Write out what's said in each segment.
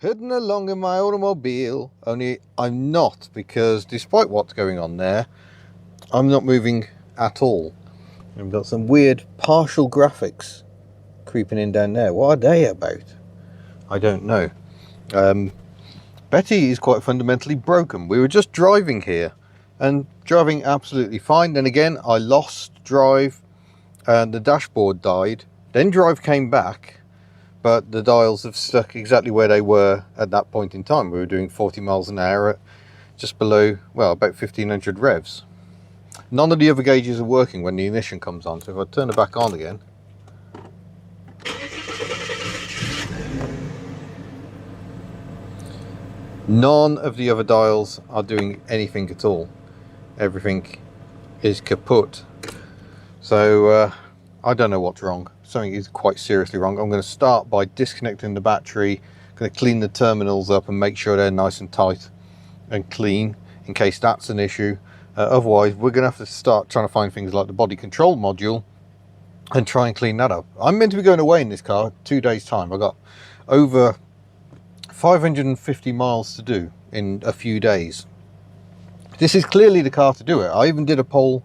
Heading along in my automobile, only I'm not, because despite what's going on there, I'm not moving at all. I've got some weird partial graphics creeping in down there. What are they about? I don't know. Betty is quite fundamentally broken. We were just driving here and driving absolutely fine. Then again, I lost drive and the dashboard died. Then drive came back, but the dials have stuck exactly where they were at that point in time. We were doing 40 miles an hour at just below, well, about 1500 revs. None of the other gauges are working when the ignition comes on. So if I turn it back on again, none of the other dials are doing anything at all. Everything is kaput. So I don't know what's wrong. Something is quite seriously wrong. I'm going to start by disconnecting the battery. I'm going to clean the terminals up and make sure they're nice and tight and clean in case that's an issue. Otherwise, we're going to have to start trying to find things like the body control module and try and clean that up. I'm meant to be going away in this car 2 days time. I've got over 550 miles to do in a few days. This is clearly the car to do it. I even did a poll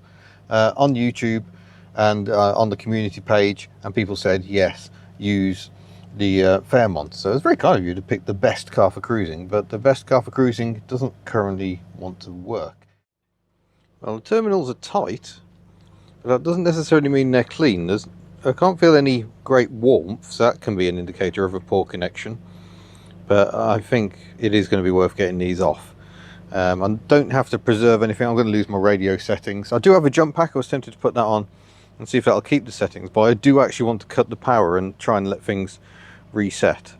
on YouTube and on the community page, and people said yes, use the Fairmont. So it's very kind of you to pick the best car for cruising, but the best car for cruising doesn't currently want to work. Well, the terminals are tight, but that doesn't necessarily mean they're clean. I can't feel any great warmth, so that can be an indicator of a poor connection. But I think it is going to be worth getting these off. I don't have to preserve anything. I'm going to lose my radio settings. I do have a jump pack. I was tempted to put that on and see if that'll keep the settings, but I do actually want to cut the power and try and let things reset.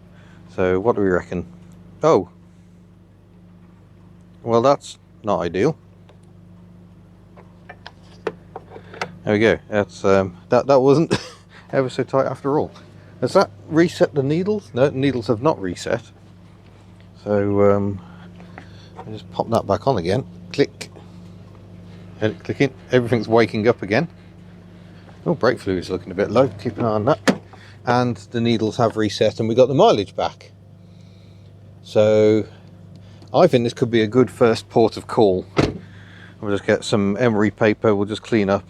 So what do we reckon? Oh, well, that's not ideal. There we go. That's that wasn't ever so tight after all. Has that reset the needles? No, the needles have not reset. So I just pop that back on again. Click. And clicking. Everything's waking up again. Oh, brake fluid's looking a bit low. Keep an eye on that. And the needles have reset, and we got the mileage back. So I think this could be a good first port of call. We'll just get some emery paper. We'll just clean up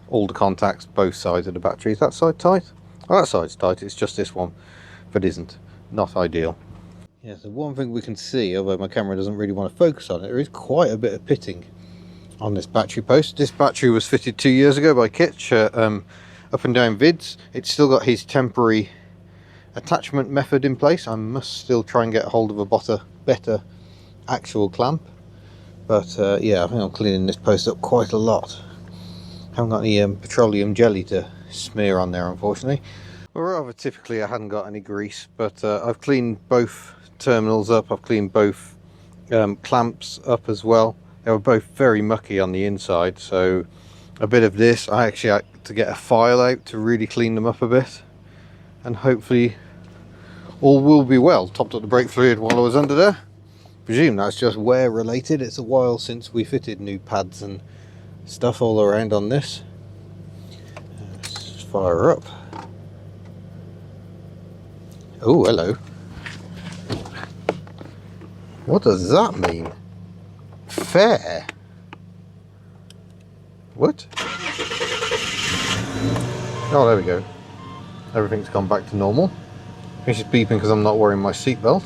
all the contacts, both sides of the battery. Is that side tight? Oh, that side's tight. It's just this one that isn't. Not ideal. Yeah, so one thing we can see, although my camera doesn't really want to focus on it, there is quite a bit of pitting on this battery post. This battery was fitted 2 years ago by Kitch, Up and Down Vids. It's still got his temporary attachment method in place. I must still try and get a hold of a better actual clamp. But yeah, I think I'm cleaning this post up quite a lot. Haven't got any petroleum jelly to smear on there, unfortunately. Well, rather typically I hadn't got any grease, but I've cleaned both terminals up. I've cleaned both clamps up as well. They were both very mucky on the inside, so a bit of this, I actually had to get a file out to really clean them up a bit, and hopefully all will be well. Topped up the brake fluid while I was under there. Presume that's just wear related. It's a while since we fitted new pads and stuff all around on this. Let's fire up. Oh, hello. What does that mean? Fair? What? Oh, there we go. Everything's gone back to normal. It's just beeping because I'm not wearing my seatbelt.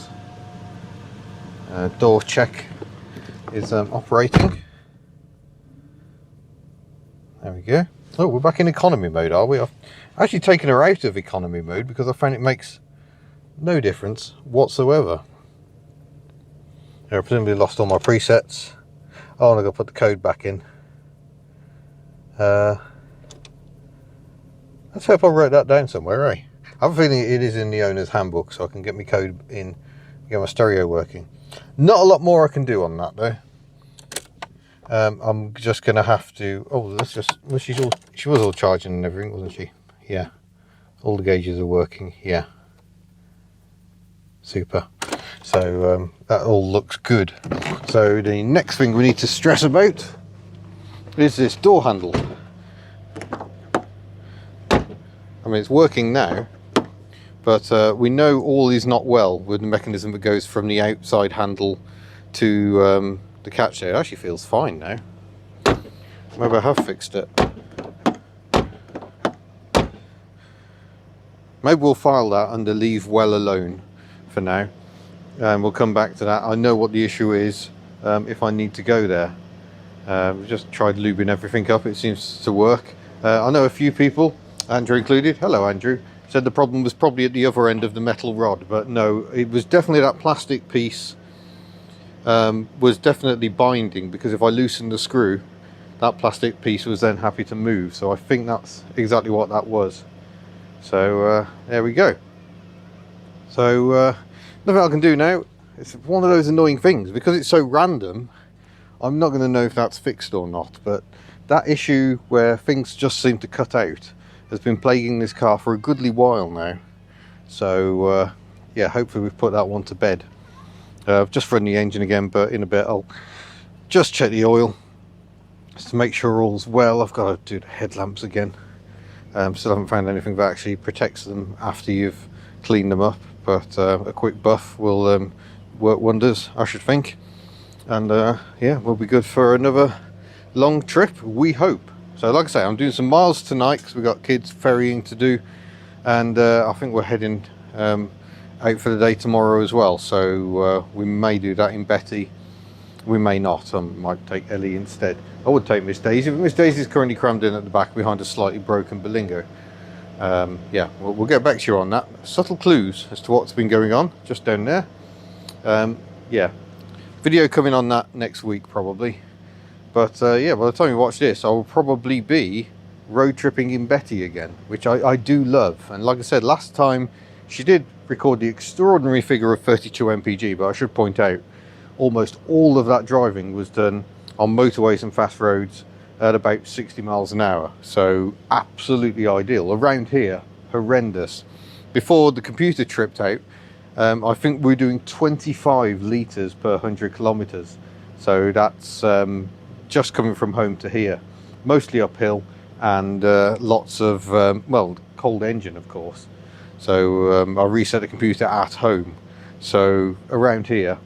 Door check is operating. There we go. Oh, we're back in economy mode, are we? I've actually taken her out of economy mode because I found it makes no difference whatsoever. I presumably lost all my presets. Oh, and I've got to put the code back in. Let's hope I wrote that down somewhere, eh? I have a feeling it is in the owner's handbook, so I can get my code in, get my stereo working. Not a lot more I can do on that though. I'm just gonna have to. Oh, let's just. Well, she was all charging and everything, wasn't she? Yeah. All the gauges are working. Yeah. Super. So that all looks good. So the next thing we need to stress about is this door handle. I mean, it's working now, But we know all is not well with the mechanism that goes from the outside handle to the catch there. It actually feels fine now. Maybe I have fixed it. Maybe we'll file that under leave well alone for now, and we'll come back to that. I know what the issue is if I need to go there. We've just tried lubing everything up, it seems to work. I know a few people, Andrew included, hello Andrew, said the problem was probably at the other end of the metal rod, but no, it was definitely that plastic piece was definitely binding, because if I loosened the screw, that plastic piece was then happy to move. So I think that's exactly what that was. So there we go. So nothing I can do now. It's one of those annoying things, because it's so random, I'm not going to know if that's fixed or not, but that issue where things just seem to cut out has been plaguing this car for a goodly while now. So yeah, hopefully we've put that one to bed. I've just run the engine again, but in a bit I'll just check the oil just to make sure all's well. I've got to do the headlamps again. Still haven't found anything that actually protects them after you've cleaned them up, but a quick buff will work wonders, I should think. And yeah, we'll be good for another long trip, we hope. So like I say, I'm doing some miles tonight because we've got kids ferrying to do, and I think we're heading out for the day tomorrow as well. So we may do that in Betty, we may not. I might take Ellie instead. I would take Miss Daisy, but Miss Daisy's currently crammed in at the back behind a slightly broken Berlingo. Yeah, we'll get back to you on that. Subtle clues as to what's been going on just down there. Yeah, video coming on that next week probably. But yeah, by the time you watch this, I will probably be road tripping in Betty again, which I do love. And like I said, last time she did record the extraordinary figure of 32 mpg, but I should point out, almost all of that driving was done on motorways and fast roads at about 60 miles an hour. So absolutely ideal. Around here, horrendous. Before the computer tripped out, I think we're doing 25 litres per 100 kilometres. So that's just coming from home to here. Mostly uphill, and lots of, well, cold engine of course. So I reset the computer at home. So around here,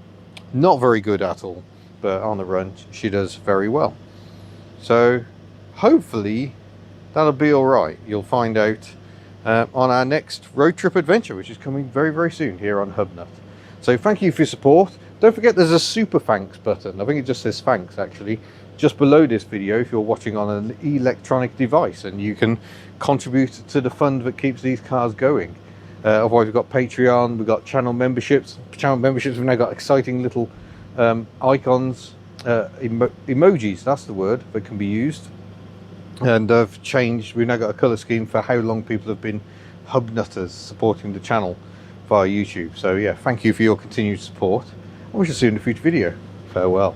not very good at all, but on the run she does very well. So hopefully that'll be all right. You'll find out on our next road trip adventure, which is coming very, very soon here on Hubnut. So thank you for your support. Don't forget there's a super thanks button. I think it just says thanks actually, just below this video if you're watching on an electronic device, and you can contribute to the fund that keeps these cars going. Otherwise we've got Patreon, we've got channel memberships. Channel memberships, we've now got exciting little icons, emojis, that's the word, that can be used. And I've changed, we've now got a colour scheme for how long people have been Hubnutters supporting the channel via YouTube. So yeah, thank you for your continued support, and we shall see you in a future video. Farewell.